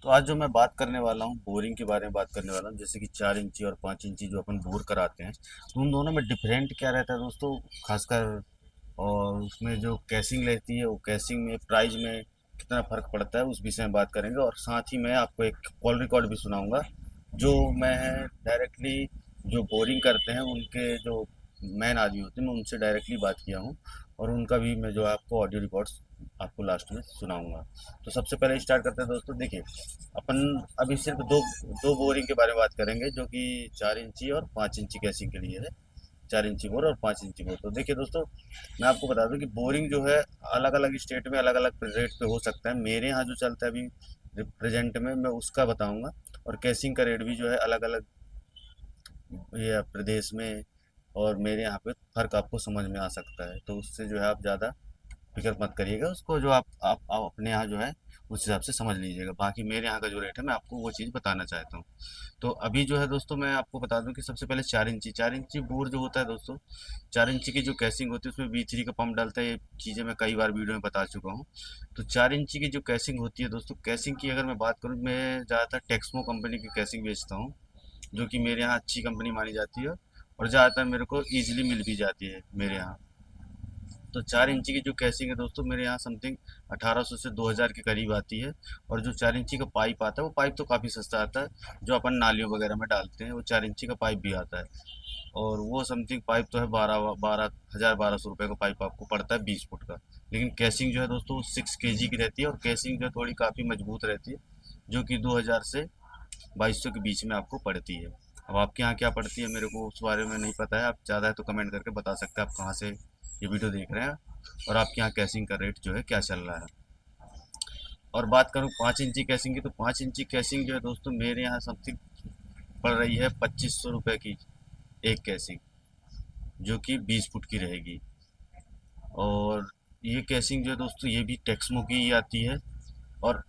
तो आज जो मैं बात करने वाला हूँ बोरिंग के बारे में बात करने वाला हूँ। जैसे कि 4 इंची और 5 इंची जो अपन बोर कराते हैं, तो उन दोनों में डिफरेंट क्या रहता है दोस्तों, खासकर। और उसमें जो कैसिंग रहती है, वो कैसिंग में प्राइस में कितना फ़र्क पड़ता है, उस विषय में बात करेंगे। और साथ ही मैं आपको एक कॉल रिकॉर्ड भी सुनाऊंगा, जो मैं डायरेक्टली जो बोरिंग करते हैं उनके जो मैन आदमी होते हैं, मैं उनसे डायरेक्टली बात किया हूँ। और उनका भी मैं जो है आपको ऑडियो रिकॉर्ड्स आपको लास्ट में सुनाऊंगा। तो सबसे पहले स्टार्ट करते हैं दोस्तों। देखिए, अपन अभी सिर्फ दो दो बोरिंग के बारे में बात करेंगे, जो कि 4 इंची और 5 इंची कैसिंग के लिए है। 4 इंची बोर और 5 इंची बोर। तो देखिए दोस्तों, मैं आपको बता दूं कि बोरिंग जो है अलग अलग स्टेट में अलग अलग रेट पे हो सकता है। मेरे यहाँ जो चलता है अभी प्रेजेंट में, मैं उसका बताऊंगा। और कैसिंग का रेट भी जो है अलग अलग ये प्रदेश में और मेरे यहाँ पे फर्क आपको समझ में आ सकता है। तो उससे जो है आप ज़्यादा फिक्र मत करिएगा, उसको जो आप अपने यहाँ जो है उस हिसाब से समझ लीजिएगा। बाकी मेरे यहाँ का जो रेट है, मैं आपको वो चीज़ बताना चाहता हूँ। तो अभी जो है दोस्तों, मैं आपको बता दूं कि सबसे पहले 4 इंची बोर जो होता है दोस्तों, 4 इंची की जो कैसिंग होती है उसमें B3 का पंप डालता है। ये चीज़ें मैं कई बार वीडियो में बता चुका हूँ। तो 4 इंची की जो कैसिंग होती है दोस्तों, कैसिंग की अगर मैं बात करूँ, मैं ज़्यादातर टेक्समो कंपनी की कैसिंग बेचता हूँ, जो कि मेरे यहाँ अच्छी कंपनी मानी जाती है। और ज़्यादातर मेरे को ईजिली मिल भी जाती है मेरे यहाँ। तो 4 इंची की जो कैसिंग है दोस्तों, मेरे यहाँ समथिंग 1800 से 2000 के करीब आती है। और जो 4 इंची का पाइप आता है, वो पाइप तो काफ़ी सस्ता आता है, जो अपन नालियों वगैरह में डालते हैं। वो 4 इंची का पाइप भी आता है। और वो समथिंग पाइप तो है 12,000 1200 रुपये का पाइप आपको पड़ता है 20 फुट का। लेकिन कैसिंग जो है दोस्तों 6 kg की रहती है, और कैसिंग जो है थोड़ी काफ़ी मजबूत रहती है, जो कि 2000 से 2200 के बीच में आपको पड़ती है। अब आपके यहाँ क्या पड़ती है मेरे को उस बारे में नहीं पता है। आप ज़्यादा है तो कमेंट करके बता सकते हैं आप कहाँ से ये वीडियो देख रहे हैं, और आपके यहाँ कैसिंग का रेट जो है क्या चल रहा है। और बात करूँ 5 इंची कैसिंग की, तो 5 इंची कैसिंग जो है दोस्तों मेरे यहाँ समथिंग पड़ रही है 2500 रुपये की एक कैसिंग, जो कि 20 फुट की रहेगी। और ये कैसिंग जो है दोस्तों, ये भी टेक्समो की ही आती है। और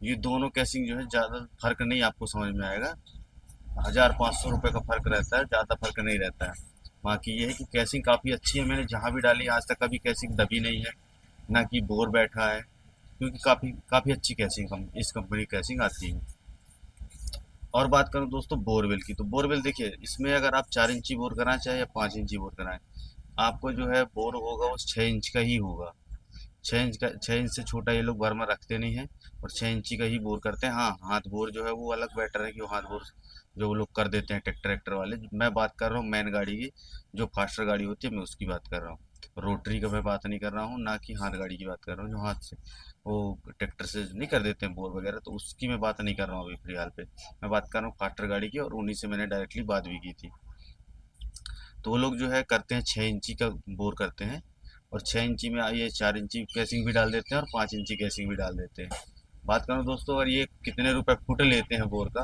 ये दोनों कैसिंग जो है ज़्यादा फर्क नहीं आपको समझ में आएगा। 1500 रुपये का फर्क रहता है, ज़्यादा फर्क नहीं रहता है। बाकी ये है कि कैसिंग काफ़ी अच्छी है, मैंने जहाँ भी डाली आज तक कभी कैसिंग दबी नहीं है, ना कि बोर बैठा है। क्योंकि काफ़ी काफ़ी अच्छी कैसिंग इस कंपनी की कैसिंग आती है। और बात करूँ दोस्तों बोरवेल की, तो बोरवेल देखिए, इसमें अगर आप 4 इंची बोर कराएं चाहे या 5 इंची बोर कराएं, आपको जो है बोर होगा वो 6 इंच का ही होगा। 6 इंच से छोटा ये लोग बर्मा रखते नहीं है। और 6 इंची का ही बोर करते हैं। हाँ, हाथ बोर जो है वो अलग बेटर है, कि वो हाथ बोर जो वो लोग कर देते हैं ट्रैक्टर ट्रैक्टर वाले। मैं बात कर रहा हूँ मैन गाड़ी की, जो फास्टर गाड़ी होती है, मैं उसकी बात कर रहा हूँ। रोटरी का मैं बात नहीं कर रहा हूँ, ना कि हाथ गाड़ी की बात कर रहा हूँ, जो हाथ से वो ट्रैक्टर से नहीं कर देते हैं बोर वगैरह, तो उसकी मैं बात नहीं कर रहा हूँ अभी फिलहाल पे। मैं बात कर रहा हूँ फास्टर गाड़ी की, और उन्हीं से मैंने डायरेक्टली बात भी की थी। तो वो लोग जो है करते हैं 6 इंची का बोर करते हैं। और 6 इंची में ये 4 इंची कैसिंग भी डाल देते हैं, और 5 इंची कैसिंग भी डाल देते हैं। बात करूँ दोस्तों, और ये कितने रुपए फुट लेते हैं बोर का,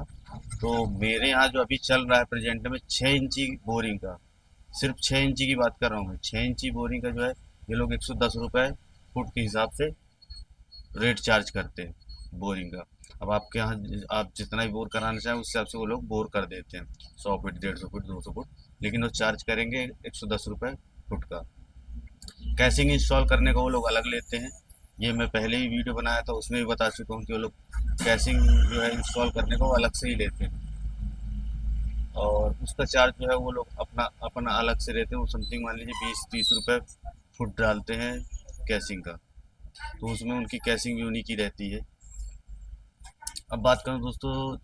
तो मेरे यहाँ जो अभी चल रहा है प्रेजेंट में 6 इंची बोरिंग का, सिर्फ 6 इंची की बात कर रहा हूँ मैं, 6 इंची बोरिंग का जो है ये लोग 110 रुपये फुट के हिसाब से रेट चार्ज करते हैं बोरिंग का। अब आपके यहाँ आप जितना भी बोर कराना चाहें उस हिसाब से वो लोग बोर कर देते हैं, 100 फीट 150 फीट 200 फुट। लेकिन वो चार्ज करेंगे 110 रुपये फुट का। कैसिंग इंस्टॉल करने का वो लोग अलग लेते हैं। ये मैं पहले ही वीडियो बनाया था, उसमें भी बता चुका हूँ कि वो लोग कैसिंग जो है इंस्टॉल करने का वो अलग से ही लेते हैं। और उसका चार्ज जो है वो लोग अपना अपना अलग से लेते हैं। वो समथिंग मान लीजिए 20-30 रुपये फुट डालते हैं कैसिंग का। तो उसमें उनकी कैसिंग भी उन्हीं की रहती है। अब बात करूँ दोस्तों,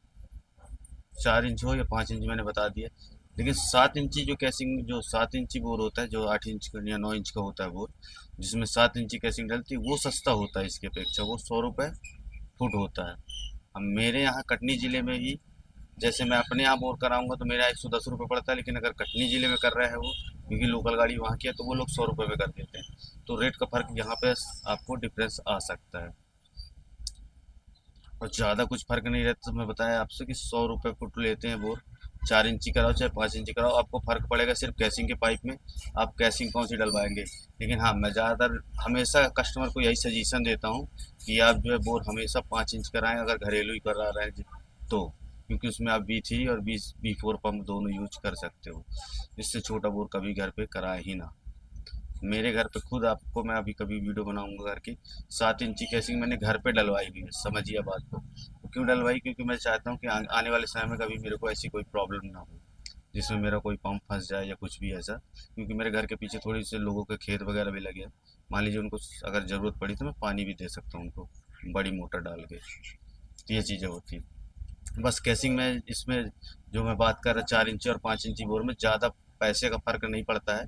4 इंच हो या 5 इंच मैंने बता दिया। लेकिन 7 इंची जो कैसिंग, जो 7 इंची बोर होता है, जो 8 इंच का या 9 इंच का होता है बोर, जिसमें 7 इंची कैसिंग डलती है, वो सस्ता होता है इसके अपेक्षा। वो 100 रुपये फुट होता है। अब मेरे यहाँ कटनी ज़िले में ही, जैसे मैं अपने यहाँ बोर कराऊंगा तो मेरा 110 रुपये पड़ता है। लेकिन अगर कटनी ज़िले में कर रहा है वो, क्योंकि लोकल गाड़ी वहाँ की है, तो वो लोग 100 रुपये में कर देते हैं। तो रेट का फ़र्क यहाँ पे आपको डिफरेंस आ सकता है। और ज़्यादा कुछ फ़र्क नहीं रहता। तो मैं बताया आपसे कि 100 रुपये फुट लेते हैं बोर। 4 इंची कराओ चाहे 5 इंची कराओ, आपको फ़र्क पड़ेगा सिर्फ कैसिंग के पाइप में। आप कैसिंग कौन सी डलवाएंगे। लेकिन हाँ, मैं ज़्यादातर हमेशा कस्टमर को यही सजेशन देता हूँ कि आप जो है बोर हमेशा 5 इंच कराएं, अगर घरेलू ही करा रहे हैं तो। क्योंकि उसमें आप B3 और B4 पंप दोनों यूज कर सकते हो। इससे छोटा बोर कभी घर पे कराए ही ना। मेरे घर पे खुद आपको मैं अभी कभी वीडियो बनाऊंगा घर की, 7 इंची कैसिंग मैंने घर पे डलवाई हुई है, समझिए बात को। क्यों डलवाई, क्योंकि मैं चाहता हूँ कि आने वाले समय में कभी मेरे को ऐसी कोई प्रॉब्लम ना हो जिसमें मेरा कोई पंप फंस जाए या कुछ भी ऐसा, क्योंकि मेरे घर के पीछे थोड़ी से लोगों के खेत वगैरह भी लगे हैं। मान लीजिए उनको अगर ज़रूरत पड़ी तो मैं पानी भी दे सकता हूँ उनको, बड़ी मोटर डाल के। तो ये चीज़ें होती हैं। बस कैसिंग में इसमें जो मैं बात कर रहा 4 इंची और 5 इंची बोर में ज़्यादा पैसे का फ़र्क नहीं पड़ता है।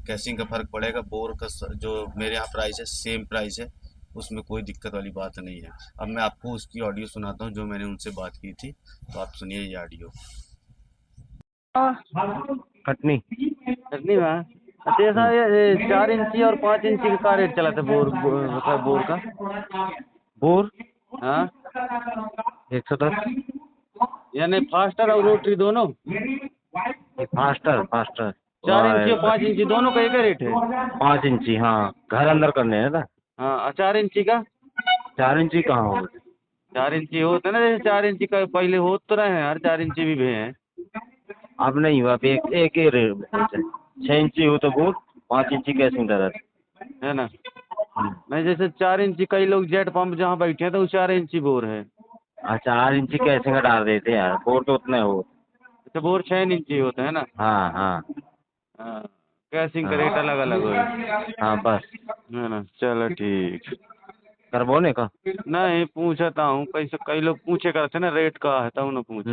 कैसिंग का फ़र्क पड़ेगा, बोर का जो मेरे यहाँ प्राइस है सेम प्राइस है, उसमें कोई दिक्कत वाली बात नहीं है। अब मैं आपको उसकी ऑडियो सुनाता हूँ जो मैंने उनसे बात की थी, तो आप सुनिए ये ऑडियो। कटनी। कटनी में। अच्छा ये हम्म। सर ये 4 इंची और 5 इंची का रेट चला था मतलब बोर का। बोर हाँ 110। यानी फास्टर और रोटरी दोनों। फास्टर फास्टर 4 इंची और 5 इंची दोनों का एक ही रेट है। 5 इंची, हाँ घर अंदर करने है ना। हाँ और 4 इंची का। 4 इंची कहाँ हो? 4 इंची होता है ना, जैसे 4 इंची का पहले हो तो रहे हैं यार, 4 इंची भी भे हैं। अब नहीं हुआ, अब एक एक ही रेट है। 6 इंची हो तो बोर, 5 इंची कैसिंग का रहता है ना। है। नहीं जैसे 4 इंची कई लोग जेट पंप जहाँ बैठे हैं तो वो 4 इंची बोर है। अच्छा 8 इंची कैसिंग का डाल देते हैं यार, बोर तो उतने हो। अच्छा बोर 6 इंची होता है ना। हाँ हाँ हाँ कैसिंग का हाँ रेट अलग अलग है। हाँ बस। है ना, चलो ठीक। करबोने का। नहीं पूछता हूँ, कैसे कई लोग पूछे करते ना रेट का है तब ना पूछो।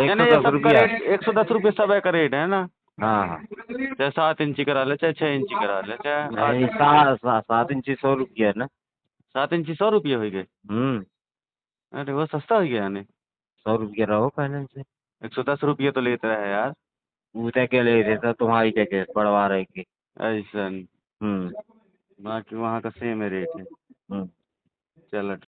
एक यानी सौ ये दस सबका रुपया रेट 110 रुपये सब का रेट है ना। हाँ हाँ। चाहे 7 इंची करा ले, चाहे 6 इंची करा ले, चाहे नहीं 8 इंची करा। 7 इंची 100 रुपया है ना। 7 इंची 100 रुपये हो गए। हम्म। अरे वो सस्ता हो गया यानी। 100 रुपया रहो पहले से। 110 रुपये तो लेता है यार। पूछा क्या ले रहे थे, तुम्हारी क्या पड़वा रहे की। ऐसा। हम्म। बाकी वहाँ का सेम रेट है। हम्म। चलो।